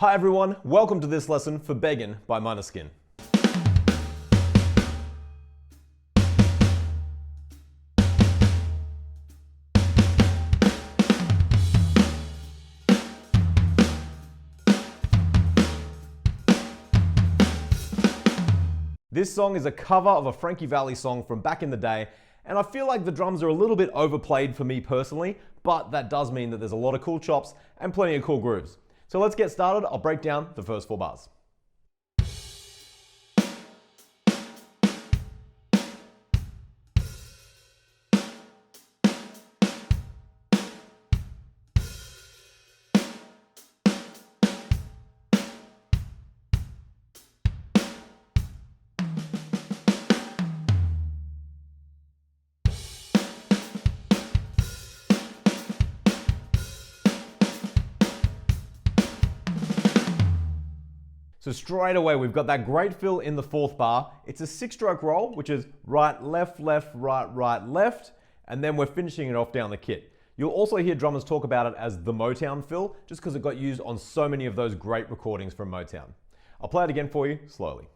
Hi everyone, welcome to this lesson for Beggin by Måneskin. This song is a cover of a Frankie Valli song from back in the day, and I feel like the drums are a little bit overplayed for me personally, but that does mean that there's a lot of cool chops and plenty of cool grooves. So let's get started. I'll break down the first 4 bars. So straight away, we've got that great fill in the 4th bar. It's a 6-stroke roll, which is right, left, left, right, left, and then we're finishing it off down the kit. You'll also hear drummers talk about it as the Motown fill, just because it got used on so many of those great recordings from Motown. I'll play it again for you slowly.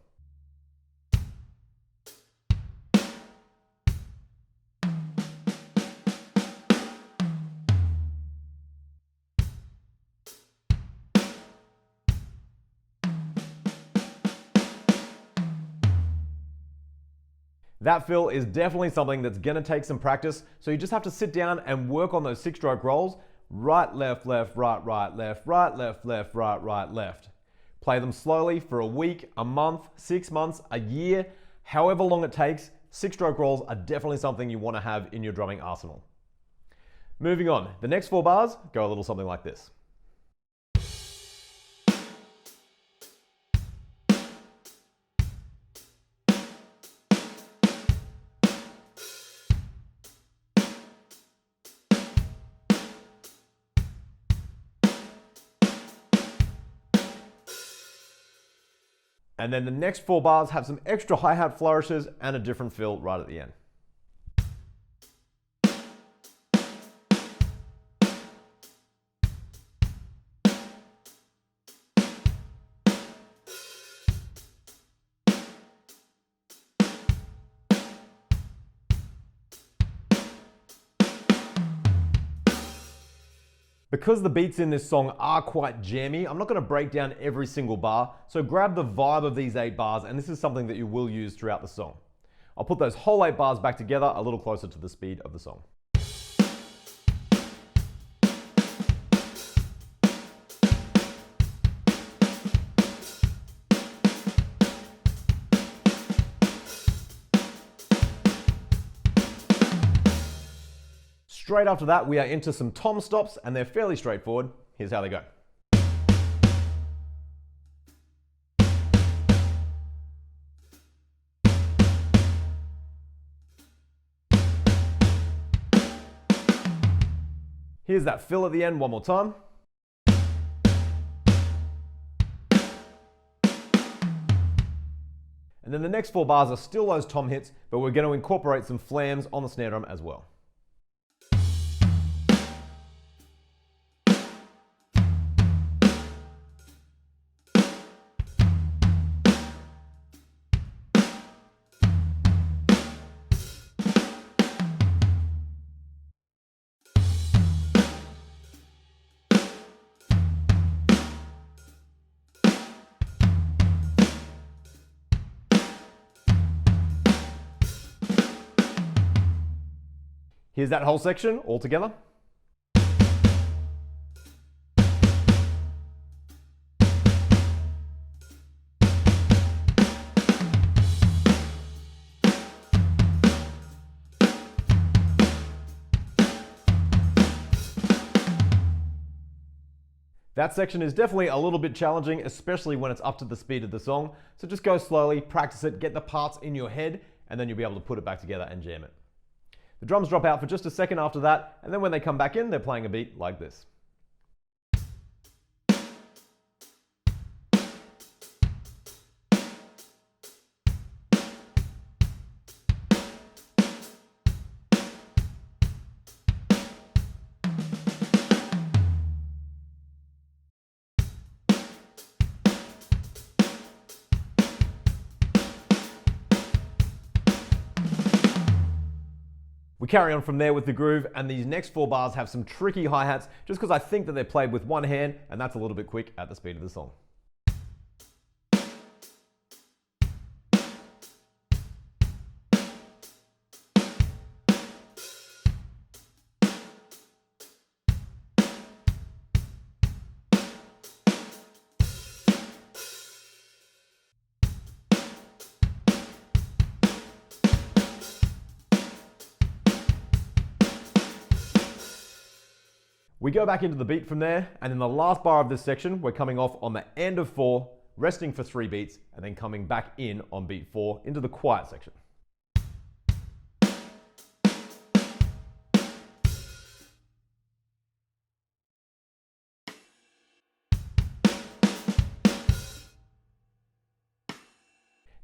That fill is definitely something that's gonna take some practice, so you just have to sit down and work on those 6-stroke rolls. Right, left, left, right, left, right, left. Play them slowly for a week, a month, 6 months, a year, however long it takes. 6-stroke rolls are definitely something you wanna have in your drumming arsenal. Moving on, the next 4 bars go a little something like this. And then the next 4 bars have some extra hi-hat flourishes and a different fill right at the end. Because the beats in this song are quite jammy, I'm not going to break down every single bar, so grab the vibe of these 8 bars, and this is something that you will use throughout the song. I'll put those whole 8 bars back together a little closer to the speed of the song. Straight after that, we are into some tom stops, and they're fairly straightforward. Here's how they go. Here's that fill at the end one more time. And then the next 4 bars are still those tom hits, but we're going to incorporate some flams on the snare drum as well. Here's that whole section all together. That section is definitely a little bit challenging, especially when it's up to the speed of the song. So just go slowly, practice it, get the parts in your head, and then you'll be able to put it back together and jam it. The drums drop out for just a second after that, and then when they come back in, they're playing a beat like this. We carry on from there with the groove, and these next 4 bars have some tricky hi-hats just because I think that they're played with one hand, and that's a little bit quick at the speed of the song. We go back into the beat from there, and in the last bar of this section, we're coming off on the end of 4, resting for 3 beats, and then coming back in on beat 4 into the quiet section.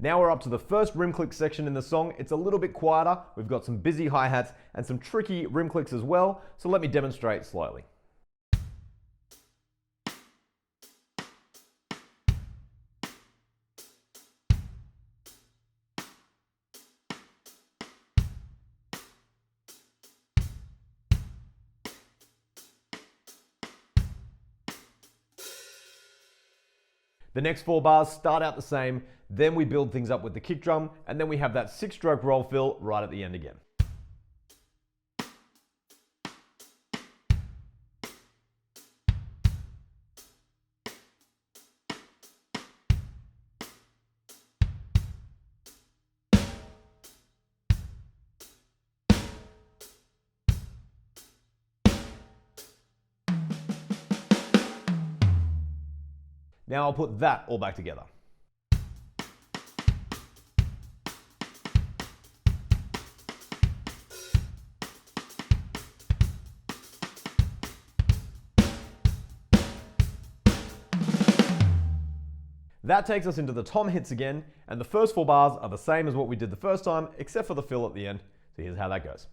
Now we're up to the first rim click section in the song. It's a little bit quieter. We've got some busy hi-hats and some tricky rim clicks as well, so let me demonstrate slowly. The next 4 bars start out the same, then we build things up with the kick drum, and then we have that 6-stroke roll fill right at the end again. Now I'll put that all back together. That takes us into the tom hits again, and the first 4 bars are the same as what we did the first time, except for the fill at the end. So here's how that goes.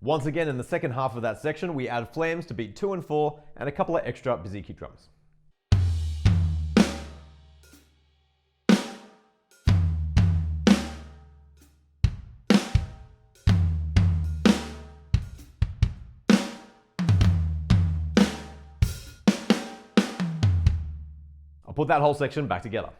Once again, in the second half of that section, we add flams to beat 2 and 4, and a couple of extra busy kick drums. I'll put that whole section back together.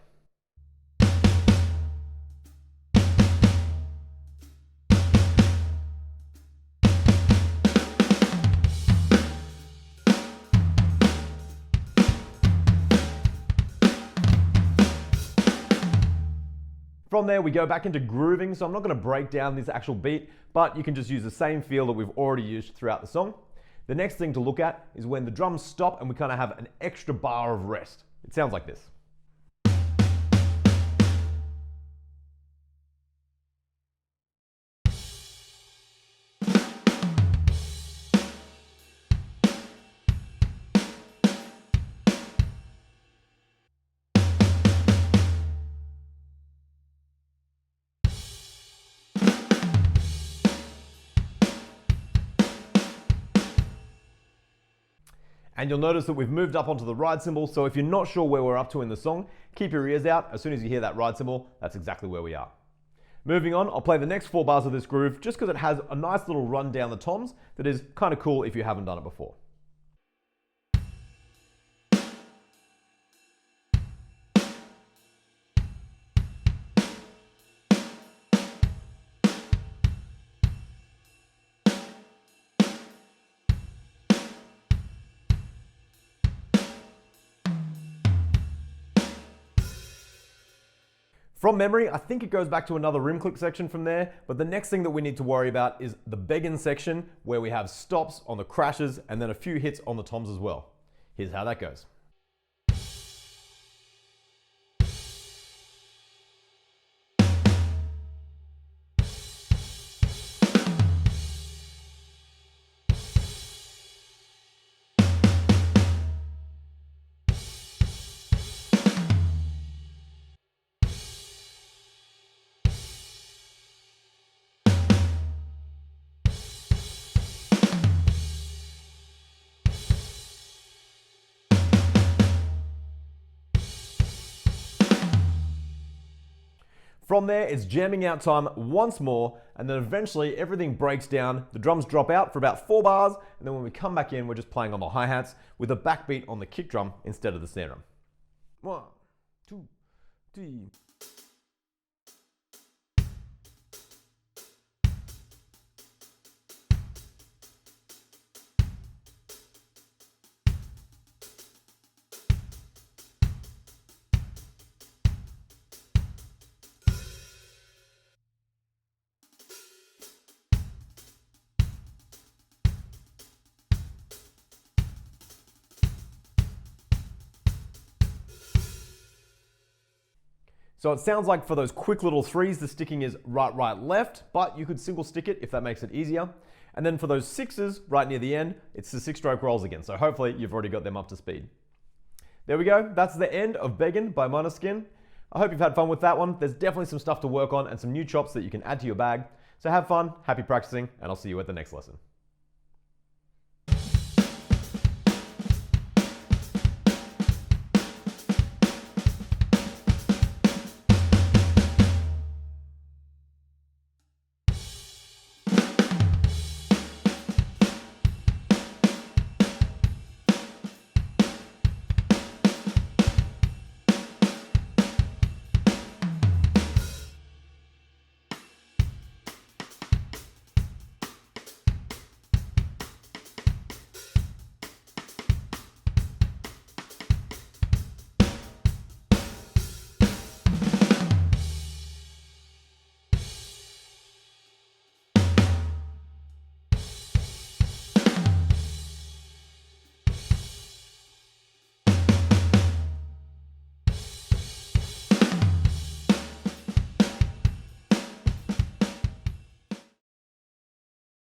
From there, we go back into grooving, so I'm not going to break down this actual beat, but you can just use the same feel that we've already used throughout the song. The next thing to look at is when the drums stop and we kind of have an extra bar of rest. It sounds like this. And you'll notice that we've moved up onto the ride cymbal, so if you're not sure where we're up to in the song, keep your ears out. As soon as you hear that ride cymbal, that's exactly where we are. Moving on, I'll play the next 4 bars of this groove just because it has a nice little run down the toms that is kind of cool if you haven't done it before. From memory, I think it goes back to another rim click section from there, but the next thing that we need to worry about is the Beggin section, where we have stops on the crashes and then a few hits on the toms as well. Here's how that goes. From there, it's jamming out time once more, and then eventually everything breaks down, the drums drop out for about 4 bars, and then when we come back in, we're just playing on the hi-hats with a backbeat on the kick drum instead of the snare drum. 1, 2, 3. So it sounds like for those quick little threes, the sticking is right, right, left, but you could single stick it if that makes it easier. And then for those sixes right near the end, it's the 6-stroke rolls again. So hopefully you've already got them up to speed. There we go. That's the end of Beggin by Måneskin. I hope you've had fun with that one. There's definitely some stuff to work on and some new chops that you can add to your bag. So have fun, happy practicing, and I'll see you at the next lesson.